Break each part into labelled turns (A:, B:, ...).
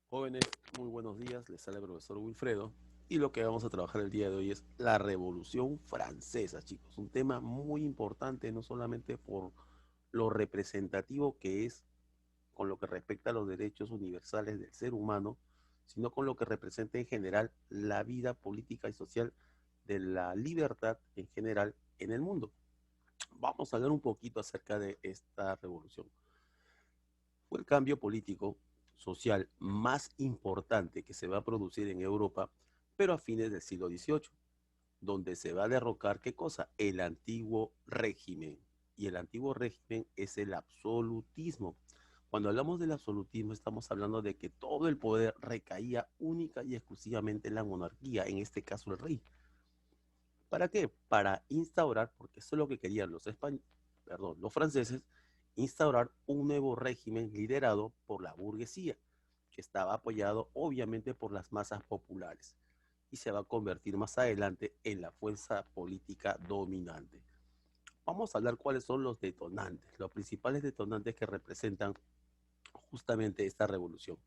A: Jóvenes, muy buenos días, les sale el profesor Wilfredo y lo que vamos a trabajar el día de hoy es la Revolución Francesa, chicos. Un tema muy importante, no solamente por lo representativo que es con lo que respecta a los derechos universales del ser humano, sino con lo que representa en general la vida política y social de la libertad en general en el mundo. Vamos a hablar un poquito acerca de esta revolución. Fue el cambio político social más importante que se va a producir en Europa, pero a fines del siglo XVIII, donde se va a derrocar, ¿qué cosa? El antiguo régimen. Y el antiguo régimen es el absolutismo. Cuando hablamos del absolutismo, estamos hablando de que todo el poder recaía única y exclusivamente en la monarquía, en este caso el rey. ¿Para qué? Para instaurar, porque eso es lo que querían los franceses, instaurar un nuevo régimen liderado por la burguesía, que estaba apoyado obviamente por las masas populares y se va a convertir más adelante en la fuerza política dominante. Vamos a hablar cuáles son los detonantes, los principales detonantes que representan justamente esta revolución.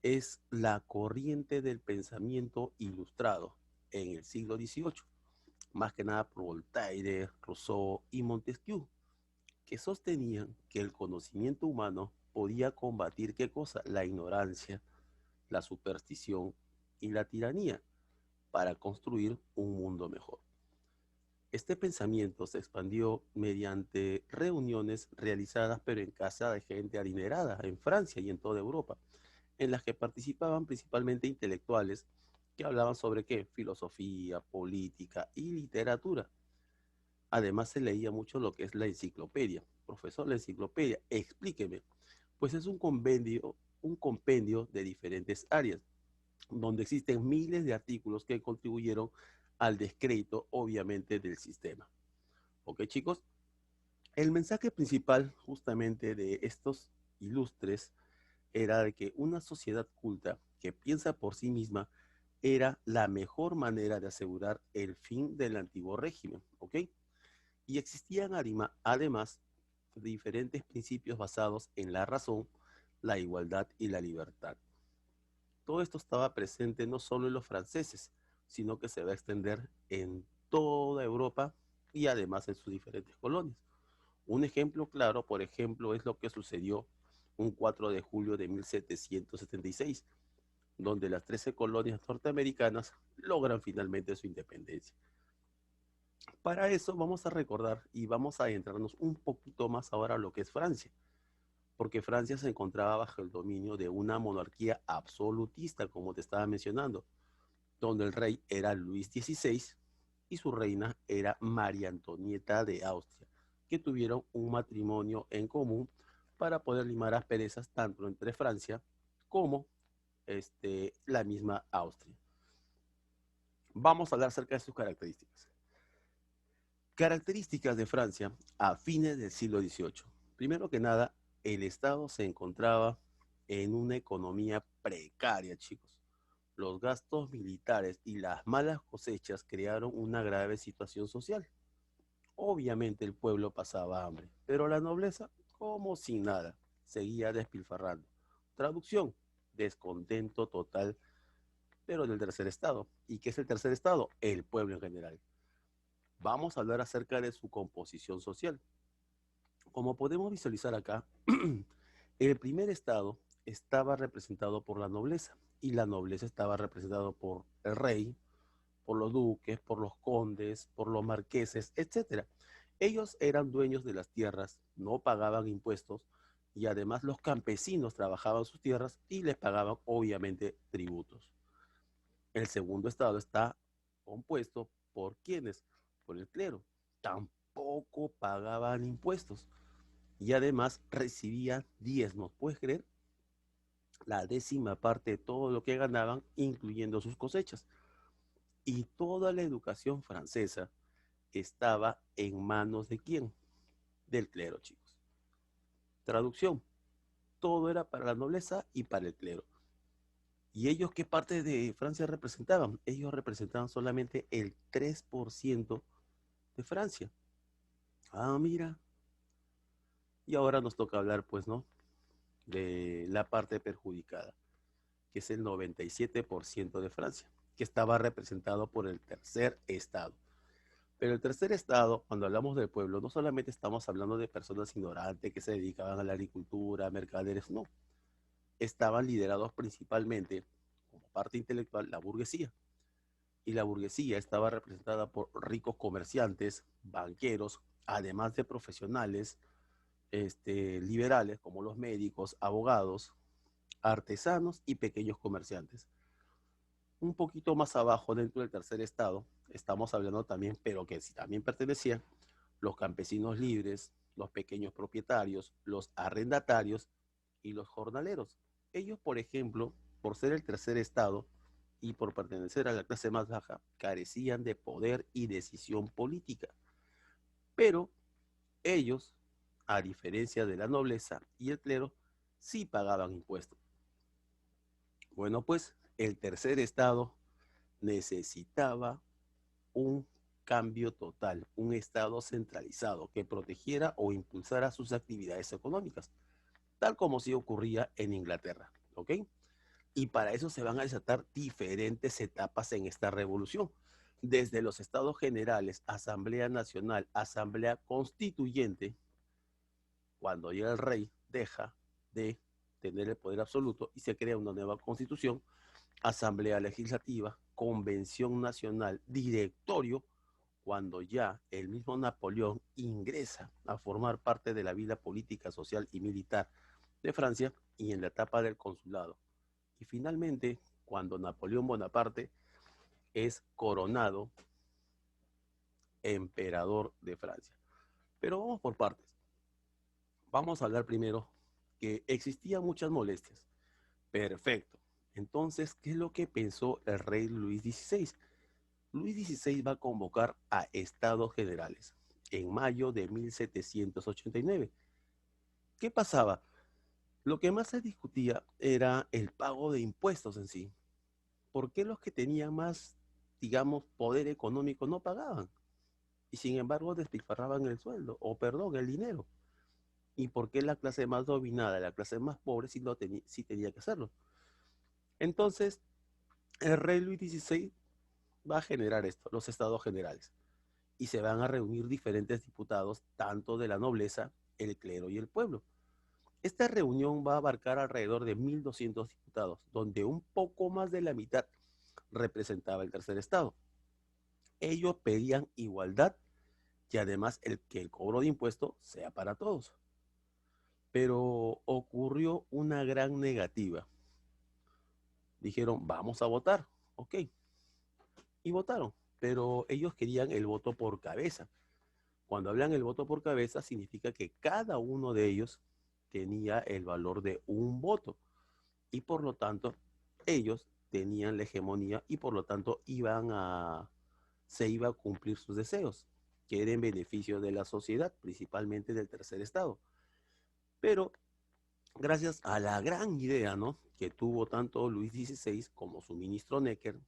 A: Es la corriente del pensamiento ilustrado en el siglo XVIII, más que nada por Voltaire, Rousseau y Montesquieu, que sostenían que el conocimiento humano podía combatir qué cosa, la ignorancia, la superstición y la tiranía para construir un mundo mejor. Este pensamiento se expandió mediante reuniones realizadas pero en casa de gente adinerada en Francia y en toda Europa, en las que participaban principalmente intelectuales que hablaban sobre qué, filosofía, política y literatura. Además se leía mucho lo que es la enciclopedia. Profesor, la enciclopedia, explíqueme. Pues es un compendio de diferentes áreas, donde existen miles de artículos que contribuyeron al descrédito, obviamente, del sistema. ¿Ok, chicos? El mensaje principal justamente de estos ilustres era de que una sociedad culta que piensa por sí misma era la mejor manera de asegurar el fin del antiguo régimen, ¿ok? Y existían además diferentes principios basados en la razón, la igualdad y la libertad. Todo esto estaba presente no solo en los franceses, sino que se va a extender en toda Europa y además en sus diferentes colonias. Un ejemplo claro, por ejemplo, es lo que sucedió un 4 de julio de 1776, donde las 13 colonias norteamericanas logran finalmente su independencia. Para eso vamos a recordar y vamos a adentrarnos un poquito más ahora a lo que es Francia, porque Francia se encontraba bajo el dominio de una monarquía absolutista, como te estaba mencionando, donde el rey era Luis XVI y su reina era María Antonieta de Austria, que tuvieron un matrimonio en común para poder limar asperezas tanto entre Francia como la misma Austria. Vamos a hablar acerca de sus características. Características de Francia a fines del siglo XVIII. Primero que nada, el Estado se encontraba en una economía precaria, chicos. Los gastos militares y las malas cosechas crearon una grave situación social. Obviamente el pueblo pasaba hambre, pero la nobleza, como sin nada, seguía despilfarrando. Traducción, descontento total, pero del tercer estado. ¿Y qué es el tercer estado? El pueblo en general. Vamos a hablar acerca de su composición social. Como podemos visualizar acá, el primer estado estaba representado por la nobleza y la nobleza estaba representada por el rey, por los duques, por los condes, por los marqueses, etcétera. Ellos eran dueños de las tierras, no pagaban impuestos y además los campesinos trabajaban sus tierras y les pagaban obviamente tributos. El segundo estado está compuesto por quienes, por el clero, tampoco pagaban impuestos y además recibían diezmos. ¿Puedes creer? La décima parte de todo lo que ganaban, incluyendo sus cosechas. Y toda la educación francesa estaba en manos de quién? Del clero, chicos. Traducción, todo era para la nobleza y para el clero. ¿Y ellos qué parte de Francia representaban? Ellos representaban solamente el 3% de Francia. Ah, mira. Y ahora nos toca hablar, pues, ¿no? De la parte perjudicada. que es el 97% de Francia, que estaba representado por el tercer estado. Pero el tercer estado, cuando hablamos del pueblo, no solamente estamos hablando de personas ignorantes que se dedicaban a la agricultura, mercaderes, no. Estaban liderados principalmente, como parte intelectual, la burguesía. Y la burguesía estaba representada por ricos comerciantes, banqueros, además de profesionales liberales como los médicos, abogados, artesanos y pequeños comerciantes. Un poquito más abajo, dentro del tercer estado, estamos hablando también, pero que sí también pertenecían los campesinos libres, los pequeños propietarios, los arrendatarios y los jornaleros. Ellos, por ejemplo, por ser el tercer estado y por pertenecer a la clase más baja, carecían de poder y decisión política. Pero ellos, a diferencia de la nobleza y el clero, sí pagaban impuestos. Bueno, pues el tercer estado necesitaba un cambio total, un estado centralizado que protegiera o impulsara sus actividades económicas, tal como sí ocurría en Inglaterra, ¿ok? Y para eso se van a desatar diferentes etapas en esta revolución, desde los estados generales, Asamblea Nacional, Asamblea Constituyente. Cuando llega el rey, deja de tener el poder absoluto y se crea una nueva constitución, Asamblea Legislativa, Convención Nacional, Directorio, cuando ya el mismo Napoleón ingresa a formar parte de la vida política, social y militar de Francia y en la etapa del consulado. Y finalmente, cuando Napoleón Bonaparte es coronado emperador de Francia. Pero vamos por partes. Vamos a hablar primero que existían muchas molestias. Perfecto. Entonces, ¿qué es lo que pensó el rey Luis XVI? Luis XVI va a convocar a estados generales en mayo de 1789. ¿Qué pasaba? Lo que más se discutía era el pago de impuestos en sí. ¿Por qué los que tenían más, digamos, poder económico no pagaban? Y sin embargo despilfarraban el sueldo, o perdón, el dinero. ¿Y por qué la clase más dominada, la clase más pobre, sí tenía que hacerlo? Entonces, el rey Luis XVI va a generar esto, los estados generales. Y se van a reunir diferentes diputados, tanto de la nobleza, el clero y el pueblo. Esta reunión va a abarcar alrededor de 1.200 diputados, donde un poco más de la mitad representaba el tercer estado. Ellos pedían igualdad y además que el cobro de impuestos sea para todos. Pero ocurrió una gran negativa. Dijeron, vamos a votar, ok, y votaron, pero ellos querían el voto por cabeza. Cuando hablan el voto por cabeza, significa que cada uno de ellos tenía el valor de un voto y por lo tanto ellos tenían la hegemonía y por lo tanto se iba a cumplir sus deseos, que era en beneficio de la sociedad, principalmente del tercer estado. Pero gracias a la gran idea, ¿no?, que tuvo tanto Luis XVI como su ministro Necker,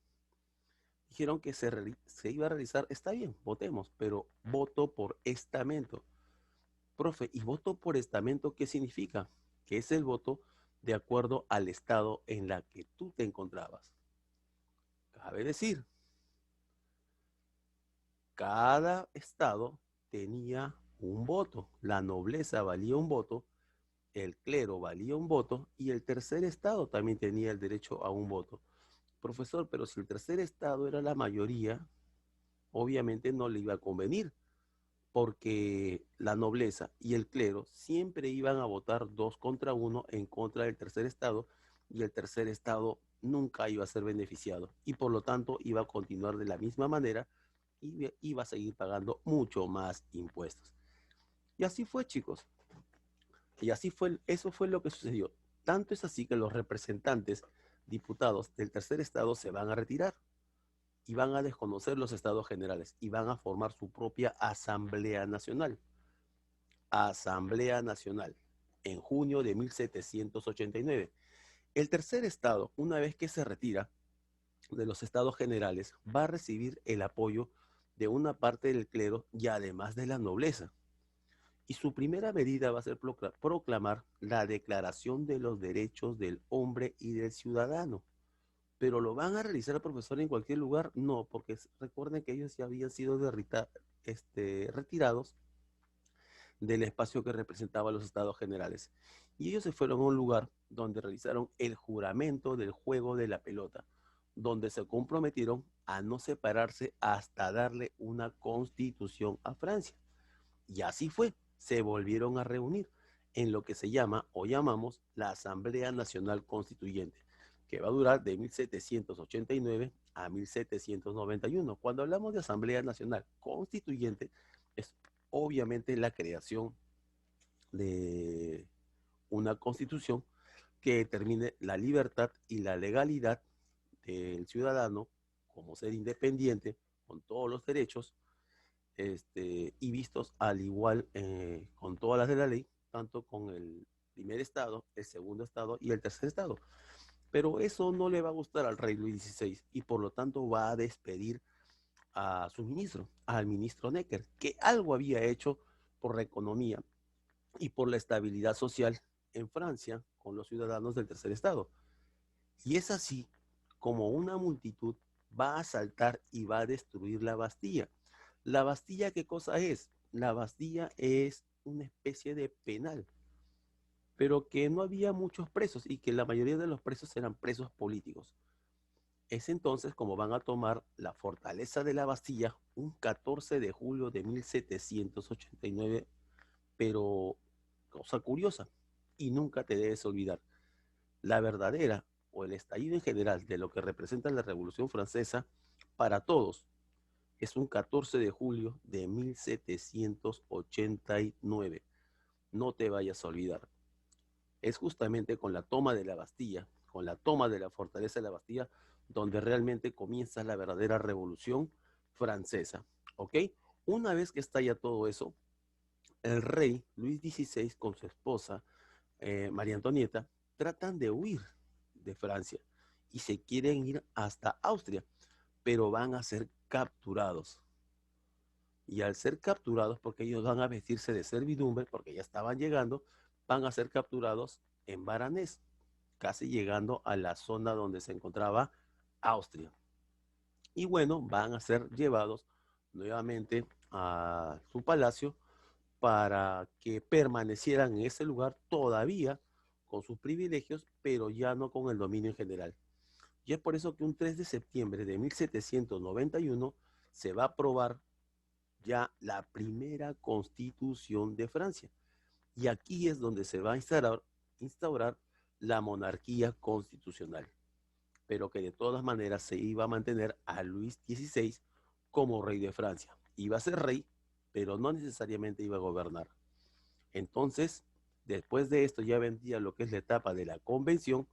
A: dijeron que se iba a realizar, está bien, votemos, pero voto por estamento. Profe, ¿y voto por estamento qué significa? Que es el voto de acuerdo al estado en la que tú te encontrabas. Cabe decir, cada estado tenía un voto. La nobleza valía un voto, el clero valía un voto y el tercer estado también tenía el derecho a un voto. Profesor, pero si el tercer estado era la mayoría, obviamente no le iba a convenir, porque la nobleza y el clero siempre iban a votar 2 contra 1 en contra del tercer estado y el tercer estado nunca iba a ser beneficiado y por lo tanto iba a continuar de la misma manera y iba a seguir pagando mucho más impuestos. Y así fue, chicos. Y así fue, eso fue lo que sucedió. Tanto es así que los representantes, diputados del tercer estado se van a retirar y van a desconocer los estados generales y van a formar su propia Asamblea Nacional. Asamblea Nacional, en junio de 1789. El tercer estado, una vez que se retira de los estados generales, va a recibir el apoyo de una parte del clero y además de la nobleza. Y su primera medida va a ser proclamar la Declaración de los Derechos del Hombre y del Ciudadano. Pero lo van a realizar, profesor, en cualquier lugar, no, porque recuerden que ellos ya habían sido retirados del espacio que representaba los estados generales. Y ellos se fueron a un lugar donde realizaron el juramento del juego de la pelota, donde se comprometieron a no separarse hasta darle una constitución a Francia. Y así fue, se volvieron a reunir en lo que se llama o llamamos la Asamblea Nacional Constituyente, que va a durar de 1789 a 1791. Cuando hablamos de Asamblea Nacional Constituyente, es obviamente la creación de una constitución que determine la libertad y la legalidad del ciudadano como ser independiente, con todos los derechos, y vistos al igual con todas las de la ley, tanto con el primer estado, el segundo estado y el tercer estado. Pero eso no le va a gustar al rey Luis XVI y por lo tanto va a despedir a su ministro, al ministro Necker, que algo había hecho por la economía y por la estabilidad social en Francia con los ciudadanos del tercer estado. Y es así como una multitud va a asaltar y va a destruir la Bastilla. ¿La Bastilla qué cosa es? La Bastilla es una especie de penal, pero que no había muchos presos y que la mayoría de los presos eran presos políticos. Es entonces como van a tomar la fortaleza de la Bastilla un 14 de julio de 1789, pero cosa curiosa, y nunca te debes olvidar, la verdadera o el estallido en general de lo que representa la Revolución Francesa para todos es un 14 de julio de 1789. No te vayas a olvidar. Es justamente con la toma de la Bastilla, con la toma de la fortaleza de la Bastilla, donde realmente comienza la verdadera Revolución Francesa. ¿Ok? Una vez que estalla todo eso, el rey Luis XVI con su esposa María Antonieta tratan de huir de Francia y se quieren ir hasta Austria, pero van a ser capturados. Y al ser capturados, porque ellos van a vestirse de servidumbre, porque ya estaban llegando, van a ser capturados en Varanés, casi llegando a la zona donde se encontraba Austria. Y bueno, van a ser llevados nuevamente a su palacio para que permanecieran en ese lugar todavía con sus privilegios, pero ya no con el dominio en general. Y es por eso que un 3 de septiembre de 1791 se va a aprobar ya la primera constitución de Francia. Y aquí es donde se va a instaurar la monarquía constitucional, pero que de todas maneras se iba a mantener a Luis XVI como rey de Francia. Iba a ser rey, pero no necesariamente iba a gobernar. Entonces, después de esto ya vendría lo que es la etapa de la convención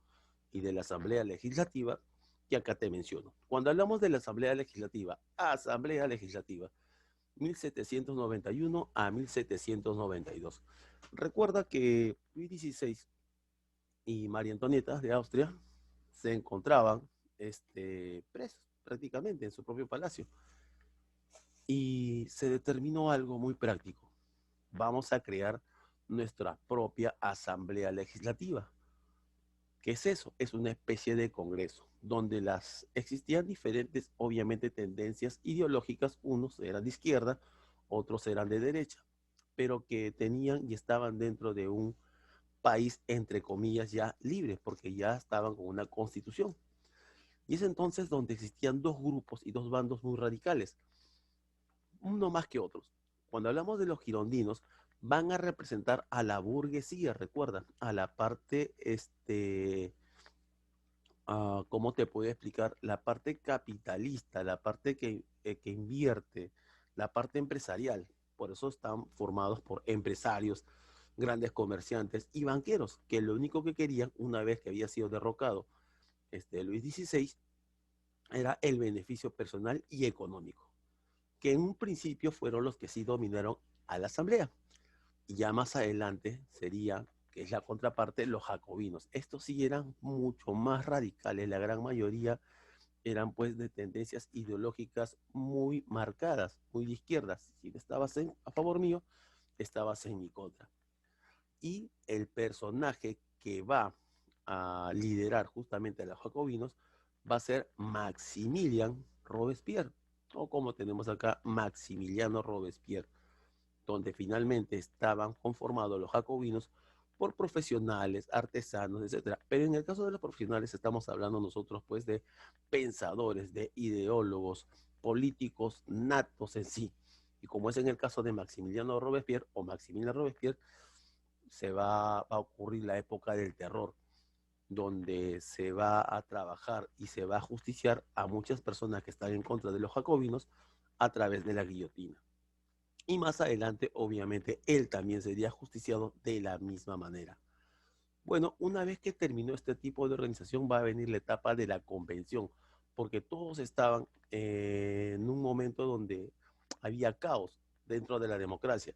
A: y de la asamblea legislativa, que acá te menciono. Cuando hablamos de la asamblea legislativa, 1791 a 1792. Recuerda que Luis XVI y María Antonieta de Austria se encontraban presos prácticamente en su propio palacio y se determinó algo muy práctico. Vamos a crear nuestra propia asamblea legislativa. ¿Qué es eso? Es una especie de congreso donde existían diferentes, obviamente, tendencias ideológicas. Unos eran de izquierda, otros eran de derecha, pero que tenían y estaban dentro de un país, entre comillas, ya libre, porque ya estaban con una constitución. Y es entonces donde existían dos grupos y dos bandos muy radicales, uno más que otros. Cuando hablamos de los girondinos, van a representar a la burguesía, recuerda, a la parte, ¿cómo te puedo explicar? La parte capitalista, la parte que invierte, la parte empresarial. Por eso están formados por empresarios, grandes comerciantes y banqueros, que lo único que querían, una vez que había sido derrocado Luis XVI, era el beneficio personal y económico, que en un principio fueron los que sí dominaron a la asamblea. Y ya más adelante sería, que es la contraparte, los jacobinos. Estos sí eran mucho más radicales, la gran mayoría eran pues de tendencias ideológicas muy marcadas, muy de izquierdas. Si estabas a favor mío, estabas en mi contra. Y el personaje que va a liderar justamente a los jacobinos va a ser Maximilian Robespierre, o como tenemos acá, Maximiliano Robespierre, donde finalmente estaban conformados los jacobinos por profesionales, artesanos, etcétera. Pero en el caso de los profesionales estamos hablando nosotros pues de pensadores, de ideólogos, políticos natos en sí. Y como es en el caso de Maximiliano Robespierre o Maximiliano Robespierre, va a ocurrir la época del terror, donde se va a trabajar y se va a justiciar a muchas personas que están en contra de los jacobinos a través de la guillotina. Y más adelante, obviamente, él también sería justiciado de la misma manera. Bueno, una vez que terminó este tipo de organización, va a venir la etapa de la convención, porque todos estaban en un momento donde había caos dentro de la democracia,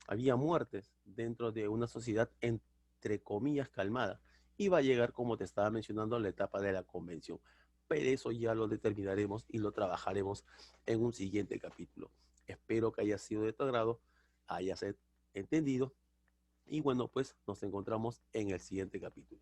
A: había muertes dentro de una sociedad entre comillas calmada. Y va a llegar, como te estaba mencionando, la etapa de la convención. Pero eso ya lo determinaremos y lo trabajaremos en un siguiente capítulo. Espero que haya sido de tu agrado, hayas entendido y bueno, pues nos encontramos en el siguiente capítulo.